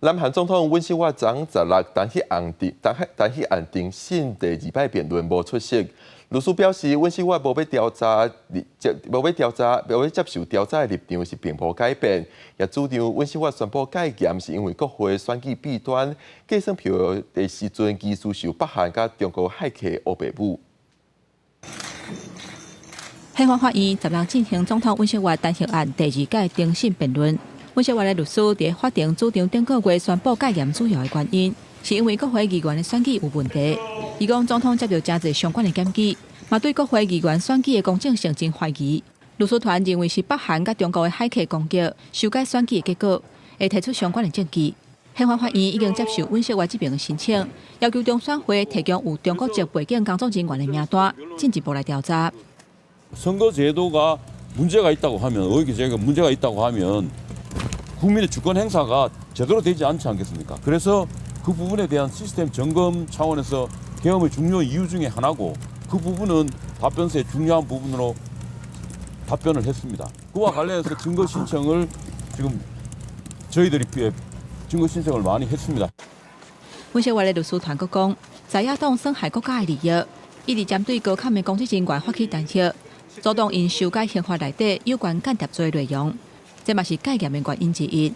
南韩总统尹锡悦昨16单去安定新第2摆辩论无出席。律师表示，尹锡悦无要接受调查的立场是并无改变，也主张尹锡悦宣布戒严是因为国会选举弊端，计算票的时阵疑似受北韩甲中国骇客乌白武。宪法法院16进行总统尹锡悦弹劾案第2届庭审辩论。尹锡悦的律师伫法庭主张，顶个月宣布戒严主要的原因，是因为国会议员的选举有问题。伊讲总统接到真侪相关的检举，嘛对国会议员选举的公正性真怀疑。律师团认为是北韩甲中国的骇客攻击修改选举的结果，会提出相关的证据。宪法法院已经接受尹锡悦这边的申请，要求中选会提供有中国籍背景工作人员的名单，进一步来调查。 선거제도가 문제가 있다고 하면 의혹이 문제가 있다고 하면 국민의 주권 행사가 제대로 되지 않지 않겠습니까? 그래서 그 부분에 대한 시스템 점검 차원에서 계엄의 중요 이유 중에 하나고 그 부분은 답변서의 중요한 부분으로 답변을 했습니다. 그와 관련해서 증거 신청을 지금 저희들이 증거 신청을 많이 했습니다. 尹锡悦的律师团阁讲，在野党损害国家的利益，一直针对高坎的公职人员发起弹劾。 主动因修改宪法内底有关间谍罪内容，这嘛是戒严的原因之一。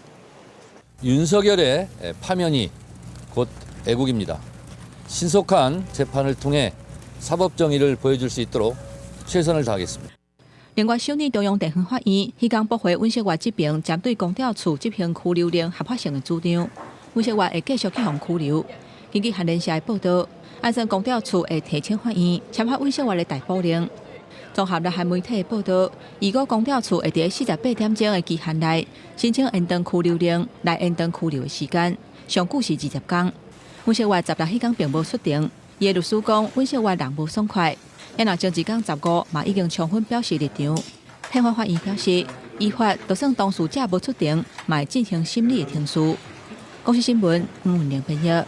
윤석열의 파면이 곧 애국입니다. 신속한 재판을 통해 사법 정의를 보여줄 수 있도록 최선을 다하겠습니다. 另外，首尔中央地方法院迄天驳回尹锡悦这边针对公调处执行拘留令合法性的主张，尹锡悦会继续去予拘留。根据韩联社的报道，按算公调处会提请法院签发尹锡悦的逮捕令。 综合日韩媒体的报道，如果公调处会在48点钟的期限内申请延长拘留令，来延长拘留的时间，上久是20天。尹锡悦16迄天并无出庭，伊的律师讲尹锡悦人无爽快，也若前一天15嘛已经充分表示立场。宪法法院表示，依法就算当事者无出庭，嘛会进行审理的程序。公司新闻，吴文玲编译。